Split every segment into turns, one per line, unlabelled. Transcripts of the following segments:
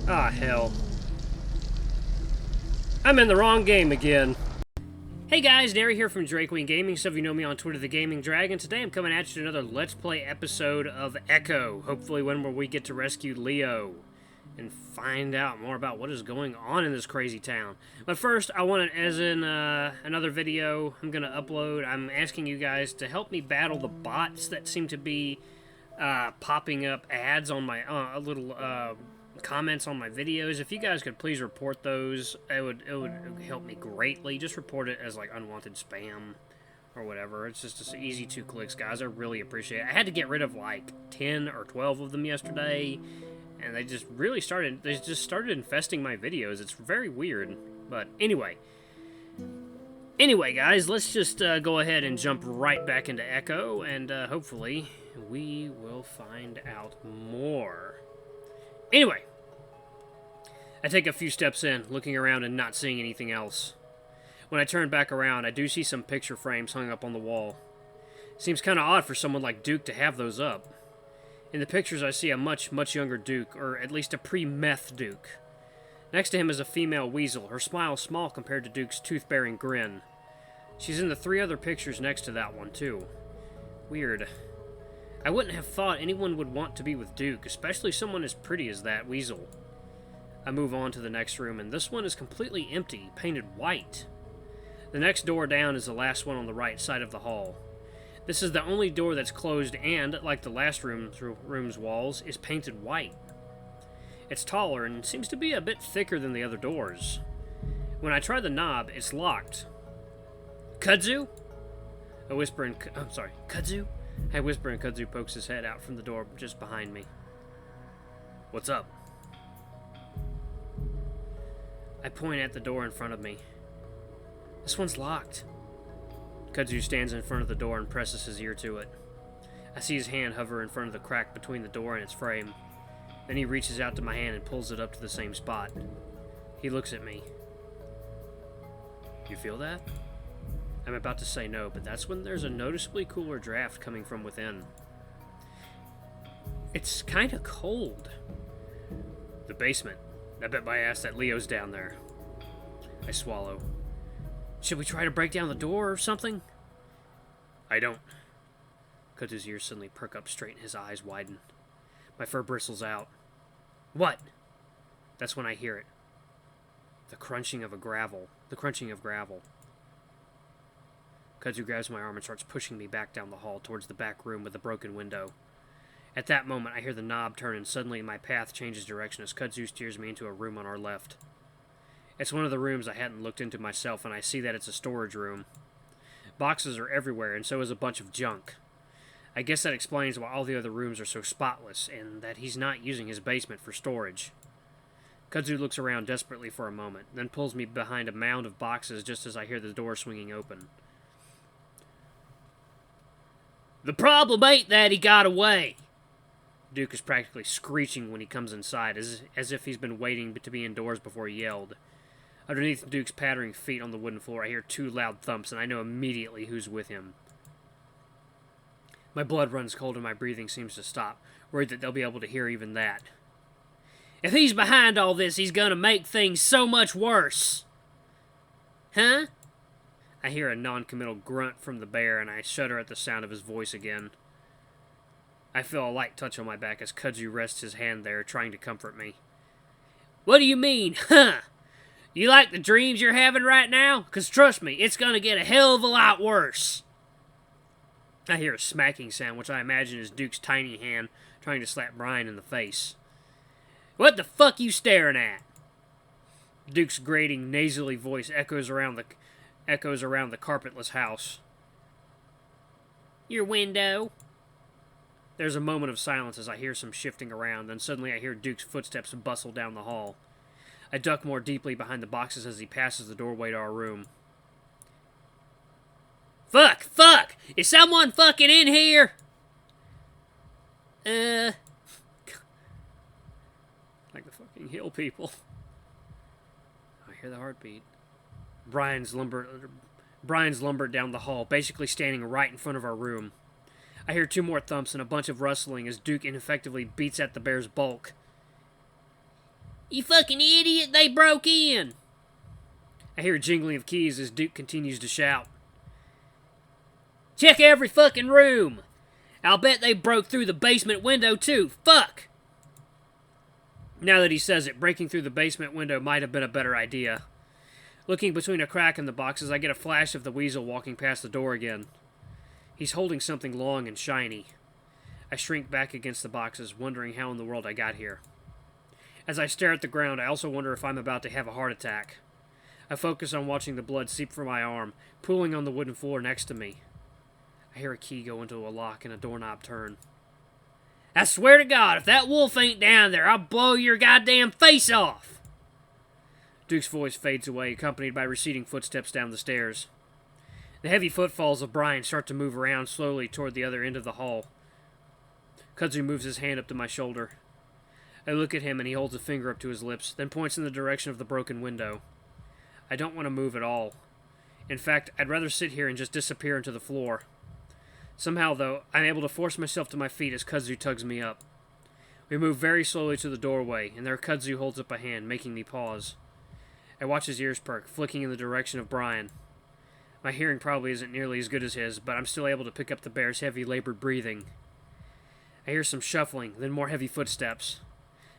Ah, hell. I'm in the wrong game again. Hey guys, Nary here from Drakewing Gaming. Some of you know me on Twitter, The Gaming Dragon. Today I'm coming at you to another Let's Play episode of Echo. Hopefully one where we get to rescue Leo and find out more about what is going on in this crazy town. But first, I want to, as in another video I'm going to upload, I'm asking you guys to help me battle the bots that seem to be popping up ads on my little comments on my videos. If you guys could please report those, it would help me greatly. Just report it as like unwanted spam or whatever. It's just easy 2 clicks, guys. I really appreciate it. I had to get rid of like 10 or 12 of them yesterday, and they just started infesting my videos. It's very weird. But anyway, guys, let's just go ahead and jump right back into Echo, and hopefully we will find out more. Anyway, I take a few steps in, looking around and not seeing anything else. When I turn back around, I do see some picture frames hung up on the wall. Seems kind of odd for someone like Duke to have those up. In the pictures, I see a much younger Duke, or at least a pre-meth Duke. Next to him is a female weasel, her smile small compared to Duke's tooth-bearing grin. She's in the 3 other pictures next to that one, too. Weird. I wouldn't have thought anyone would want to be with Duke, especially someone as pretty as that weasel. I move on to the next room, and this one is completely empty, painted white. The next door down is the last one on the right side of the hall. This is the only door that's closed and, like the last room's walls, is painted white. It's taller and seems to be a bit thicker than the other doors. When I try the knob, it's locked. Kudzu? I whisper in... I'm sorry, Kudzu? I whisper and Kudzu pokes his head out from the door just behind me. What's up? I point at the door in front of me. This one's locked. Kudzu stands in front of the door and presses his ear to it. I see his hand hover in front of the crack between the door and its frame. Then he reaches out to my hand and pulls it up to the same spot. He looks at me. You feel that? I'm about to say no, but that's when there's a noticeably cooler draft coming from within. It's kind of cold. The basement. I bet my ass that Leo's down there. I swallow. Should we try to break down the door or something? I don't. Kudzu's ears suddenly perk up straight and his eyes widen. My fur bristles out. What? That's when I hear it. The crunching of gravel. Kudzu grabs my arm and starts pushing me back down the hall towards the back room with the broken window. At that moment, I hear the knob turn, and suddenly my path changes direction as Kudzu steers me into a room on our left. It's one of the rooms I hadn't looked into myself, and I see that it's a storage room. Boxes are everywhere, and so is a bunch of junk. I guess that explains why all the other rooms are so spotless, and that he's not using his basement for storage. Kudzu looks around desperately for a moment, then pulls me behind a mound of boxes just as I hear the door swinging open. The problem ain't that he got away. Duke is practically screeching when he comes inside, as if he's been waiting to be indoors before he yelled. Underneath Duke's pattering feet on the wooden floor, I hear 2 loud thumps, and I know immediately who's with him. My blood runs cold and my breathing seems to stop, worried that they'll be able to hear even that. If he's behind all this, he's gonna make things so much worse. Huh? I hear a non-committal grunt from the bear, and I shudder at the sound of his voice again. I feel a light touch on my back as Kudzu rests his hand there, trying to comfort me. What do you mean, huh? You like the dreams you're having right now? 'Cause trust me, it's gonna get a hell of a lot worse. I hear a smacking sound, which I imagine is Duke's tiny hand trying to slap Brian in the face. What the fuck you staring at? Duke's grating, nasally voice echoes around the carpetless house. Your window. There's a moment of silence as I hear some shifting around, then suddenly I hear Duke's footsteps bustle down the hall. I duck more deeply behind the boxes as he passes the doorway to our room. Fuck! Is someone fucking in here? Like the fucking hill people. I hear the heartbeat. Brian's lumbered down the hall, basically standing right in front of our room. I hear 2 more thumps and a bunch of rustling as Duke ineffectively beats at the bear's bulk. You fucking idiot, they broke in! I hear a jingling of keys as Duke continues to shout. Check every fucking room! I'll bet they broke through the basement window too, fuck! Now that he says it, breaking through the basement window might have been a better idea. Looking between a crack in the boxes, I get a flash of the weasel walking past the door again. He's holding something long and shiny. I shrink back against the boxes, wondering how in the world I got here. As I stare at the ground, I also wonder if I'm about to have a heart attack. I focus on watching the blood seep from my arm, pooling on the wooden floor next to me. I hear a key go into a lock and a doorknob turn. I swear to God, if that wolf ain't down there, I'll blow your goddamn face off! Duke's voice fades away, accompanied by receding footsteps down the stairs. The heavy footfalls of Brian start to move around slowly toward the other end of the hall. Kudzu moves his hand up to my shoulder. I look at him and he holds a finger up to his lips, then points in the direction of the broken window. I don't want to move at all. In fact, I'd rather sit here and just disappear into the floor. Somehow, though, I'm able to force myself to my feet as Kudzu tugs me up. We move very slowly to the doorway, and there Kudzu holds up a hand, making me pause. I watch his ears perk, flicking in the direction of Brian. My hearing probably isn't nearly as good as his, but I'm still able to pick up the bear's heavy, labored breathing. I hear some shuffling, then more heavy footsteps.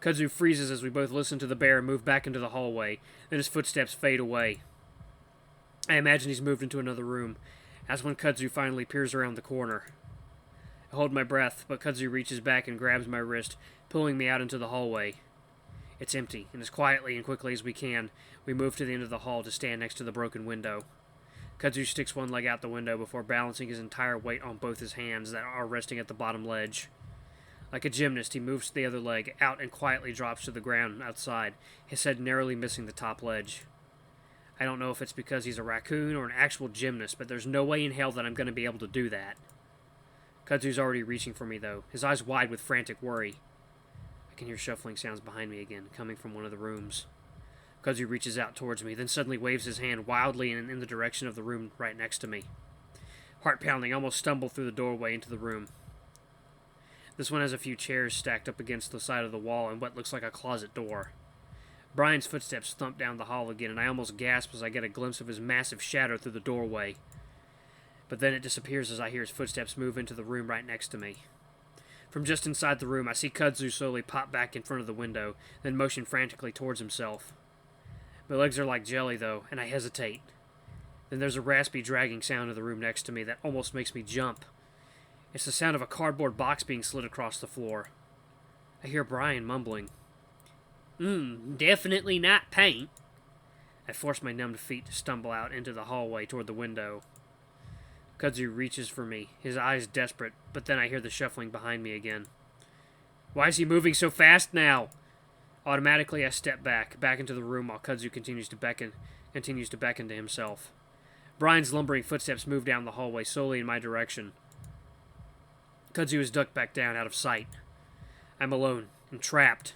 Kudzu freezes as we both listen to the bear move back into the hallway, then his footsteps fade away. I imagine he's moved into another room. That's when Kudzu finally peers around the corner. I hold my breath, but Kudzu reaches back and grabs my wrist, pulling me out into the hallway. It's empty, and as quietly and quickly as we can, we move to the end of the hall to stand next to the broken window. Kudzu sticks one leg out the window before balancing his entire weight on both his hands that are resting at the bottom ledge. Like a gymnast, he moves the other leg out and quietly drops to the ground outside, his head narrowly missing the top ledge. I don't know if it's because he's a raccoon or an actual gymnast, but there's no way in hell that I'm going to be able to do that. Kudzu's already reaching for me, though, his eyes wide with frantic worry. I can hear shuffling sounds behind me again, coming from one of the rooms. Kudzu reaches out towards me, then suddenly waves his hand wildly in the direction of the room right next to me. Heart pounding, I almost stumble through the doorway into the room. This one has a few chairs stacked up against the side of the wall and what looks like a closet door. Brian's footsteps thump down the hall again, and I almost gasp as I get a glimpse of his massive shadow through the doorway. But then it disappears as I hear his footsteps move into the room right next to me. From just inside the room, I see Kudzu slowly pop back in front of the window, then motion frantically towards himself. My legs are like jelly, though, and I hesitate. Then there's a raspy, dragging sound in the room next to me that almost makes me jump. It's the sound of a cardboard box being slid across the floor. I hear Brian mumbling. Definitely not paint. I force my numbed feet to stumble out into the hallway toward the window. Kudzu reaches for me, his eyes desperate, but then I hear the shuffling behind me again. Why is he moving so fast now? Automatically, I step back into the room while Kudzu continues to beckon to himself. Brian's lumbering footsteps move down the hallway slowly in my direction. Kudzu is ducked back down out of sight. I'm alone and trapped.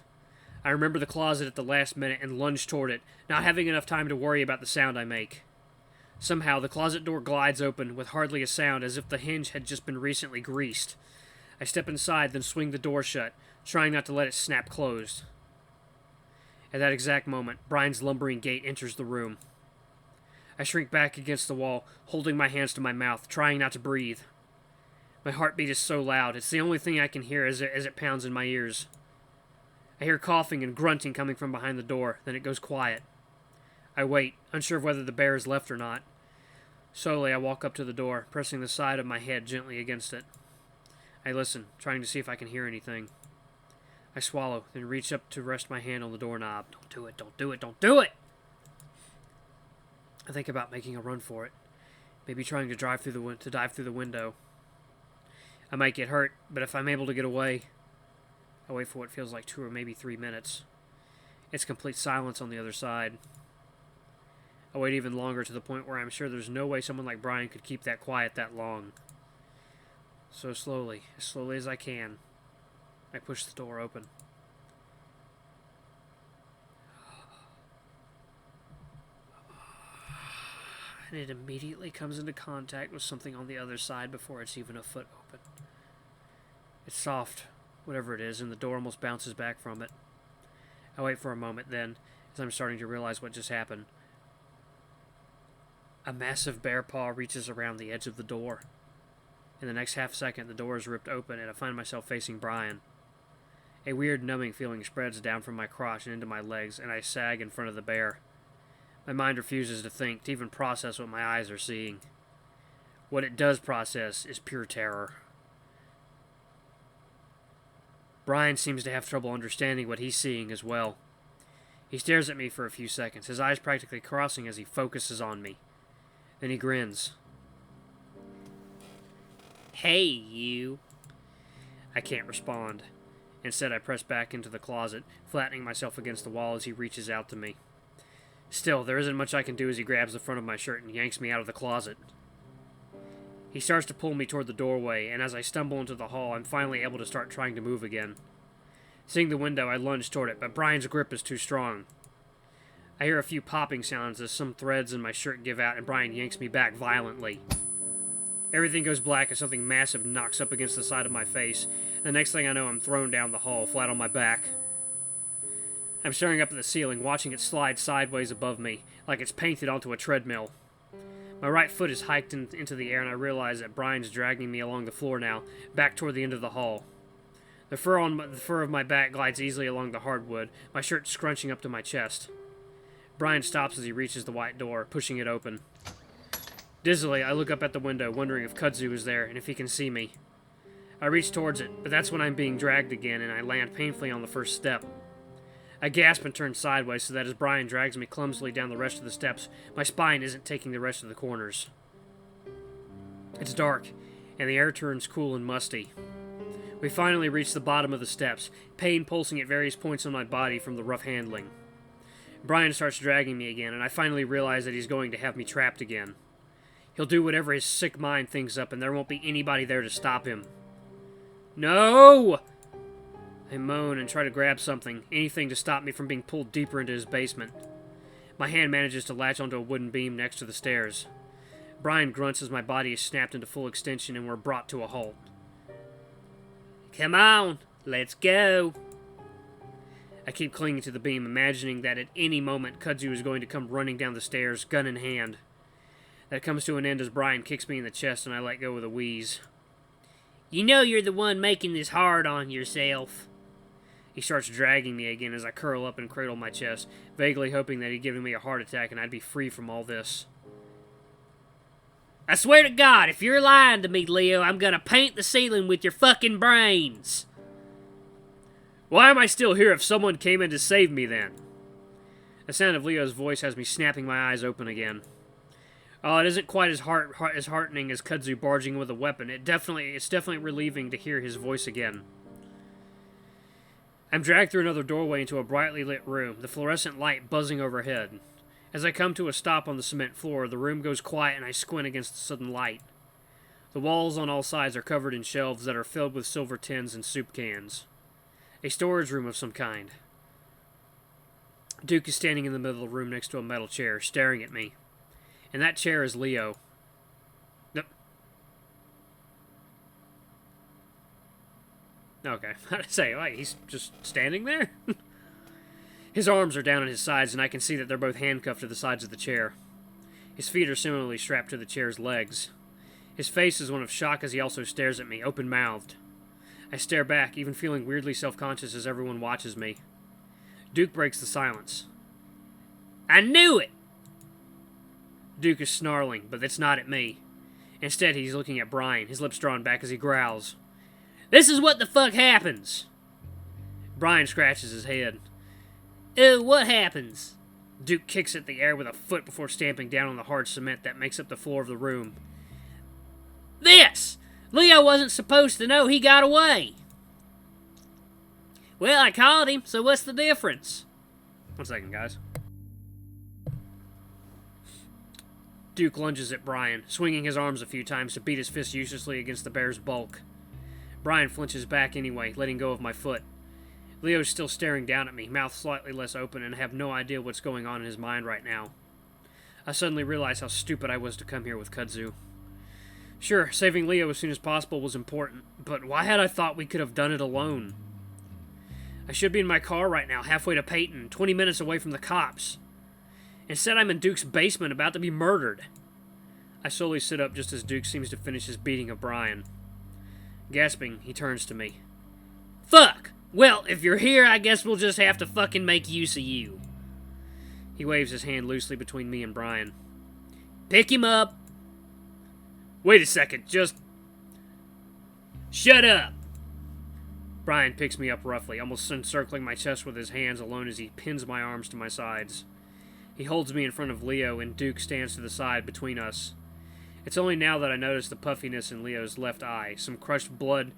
I remember the closet at the last minute and lunge toward it, not having enough time to worry about the sound I make. Somehow, the closet door glides open with hardly a sound, as if the hinge had just been recently greased. I step inside, then swing the door shut, trying not to let it snap closed. At that exact moment, Brian's lumbering gait enters the room. I shrink back against the wall, holding my hands to my mouth, trying not to breathe. My heartbeat is so loud, it's the only thing I can hear as it pounds in my ears. I hear coughing and grunting coming from behind the door, then it goes quiet. I wait, unsure of whether the bear has left or not. Slowly, I walk up to the door, pressing the side of my head gently against it. I listen, trying to see if I can hear anything. I swallow, then reach up to rest my hand on the doorknob. Don't do it, don't do it, don't do it! I think about making a run for it, maybe trying to dive through the window. I might get hurt, but if I'm able to get away... I wait for what feels like 2 or maybe 3 minutes. It's complete silence on the other side. I wait even longer to the point where I'm sure there's no way someone like Brian could keep that quiet that long. So slowly, as slowly as I can, I push the door open. And it immediately comes into contact with something on the other side before it's even a foot open. It's soft, whatever it is, and the door almost bounces back from it. I wait for a moment then, as I'm starting to realize what just happened. A massive bear paw reaches around the edge of the door. In the next half second, the door is ripped open and I find myself facing Brian. A weird numbing feeling spreads down from my crotch and into my legs, and I sag in front of the bear. My mind refuses to think, to even process what my eyes are seeing. What it does process is pure terror. Brian seems to have trouble understanding what he's seeing as well. He stares at me for a few seconds, his eyes practically crossing as he focuses on me. Then he grins. Hey, you. I can't respond. Instead, I press back into the closet, flattening myself against the wall as he reaches out to me. Still, there isn't much I can do as he grabs the front of my shirt and yanks me out of the closet. He starts to pull me toward the doorway, and as I stumble into the hall, I'm finally able to start trying to move again. Seeing the window, I lunge toward it, but Brian's grip is too strong. I hear a few popping sounds as some threads in my shirt give out, and Brian yanks me back violently. Everything goes black as something massive knocks up against the side of my face. The next thing I know, I'm thrown down the hall, flat on my back. I'm staring up at the ceiling, watching it slide sideways above me, like it's painted onto a treadmill. My right foot is hiked into the air, and I realize that Brian's dragging me along the floor now, back toward the end of the hall. The fur of my back glides easily along the hardwood, my shirt scrunching up to my chest. Brian stops as he reaches the white door, pushing it open. Dizzily, I look up at the window, wondering if Kudzu is there and if he can see me. I reach towards it, but that's when I'm being dragged again, and I land painfully on the first step. I gasp and turn sideways so that as Brian drags me clumsily down the rest of the steps, my spine isn't taking the rest of the corners. It's dark, and the air turns cool and musty. We finally reach the bottom of the steps, pain pulsing at various points on my body from the rough handling. Brian starts dragging me again, and I finally realize that he's going to have me trapped again. He'll do whatever his sick mind thinks up, and there won't be anybody there to stop him. No! I moan and try to grab something, anything to stop me from being pulled deeper into his basement. My hand manages to latch onto a wooden beam next to the stairs. Brian grunts as my body is snapped into full extension and we're brought to a halt. Come on, let's go. I keep clinging to the beam, imagining that at any moment Kudzu is going to come running down the stairs, gun in hand. That comes to an end as Brian kicks me in the chest and I let go with a wheeze. You know you're the one making this hard on yourself. He starts dragging me again as I curl up and cradle my chest, vaguely hoping that he'd given me a heart attack and I'd be free from all this. I swear to God, if you're lying to me, Leo, I'm gonna paint the ceiling with your fucking brains. Why am I still here if someone came in to save me then? The sound of Leo's voice has me snapping my eyes open again. Oh, it isn't quite as heartening as Kudzu barging with a weapon. It's definitely relieving to hear his voice again. I'm dragged through another doorway into a brightly lit room, the fluorescent light buzzing overhead. As I come to a stop on the cement floor, the room goes quiet and I squint against the sudden light. The walls on all sides are covered in shelves that are filled with silver tins and soup cans. A storage room of some kind. Duke is standing in the middle of the room next to a metal chair, staring at me. And that chair is Leo. Nope. Okay, I'd say, like, he's just standing there? His arms are down at his sides, and I can see that they're both handcuffed to the sides of the chair. His feet are similarly strapped to the chair's legs. His face is one of shock as he also stares at me, open-mouthed. I stare back, even feeling weirdly self-conscious as everyone watches me. Duke breaks the silence. I knew it! Duke is snarling, but it's not at me. Instead, he's looking at Brian, his lips drawn back as he growls. This is what the fuck happens! Brian scratches his head. What happens? Duke kicks at the air with a foot before stamping down on the hard cement that makes up the floor of the room. This! Leo wasn't supposed to know he got away! Well, I called him, so what's the difference? 1 second, guys. Duke lunges at Brian, swinging his arms a few times to beat his fist uselessly against the bear's bulk. Brian flinches back anyway, letting go of my foot. Leo's still staring down at me, mouth slightly less open, and I have no idea what's going on in his mind right now. I suddenly realize how stupid I was to come here with Kudzu. Sure, saving Leo as soon as possible was important, but why had I thought we could have done it alone? I should be in my car right now, halfway to Peyton, 20 minutes away from the cops. Instead, I'm in Duke's basement, about to be murdered. I slowly sit up just as Duke seems to finish his beating of Brian. Gasping, he turns to me. Fuck! Well, if you're here, I guess we'll just have to fucking make use of you. He waves his hand loosely between me and Brian. Pick him up. Wait a second, just... Shut up! Brian picks me up roughly, almost encircling my chest with his hands alone as he pins my arms to my sides. He holds me in front of Leo, and Duke stands to the side between us. It's only now that I notice the puffiness in Leo's left eye, some crusted blood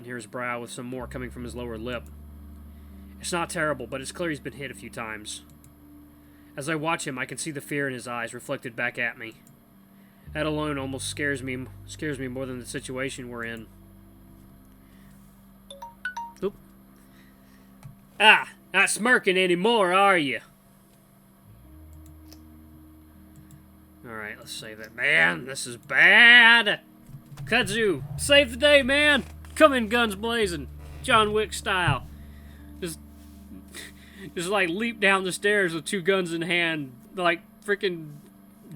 near his brow, with some more coming from his lower lip. It's not terrible, but it's clear he's been hit a few times. As I watch him, I can see the fear in his eyes reflected back at me. That alone almost scares me more than the situation we're in. Oop. Ah, not smirking anymore, are you? Alright, let's save that. Man, this is bad! Kudzu, save the day, man! Come in guns blazing, John Wick style. Just like leap down the stairs with 2 guns in hand, like freaking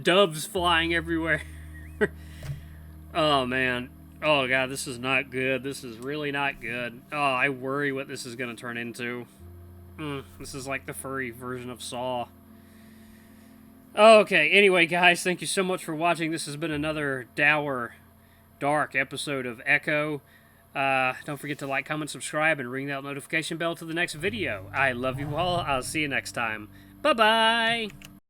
doves flying everywhere. Oh, man. Oh, God, this is not good. This is really not good. Oh, I worry what this is going to turn into. This is like the furry version of Saw. Okay, anyway, guys, thank you so much for watching. This has been another dour, dark episode of Echo. Don't forget to like, comment, subscribe, and ring that notification bell to the next video. I love you all. I'll see you next time. Bye-bye!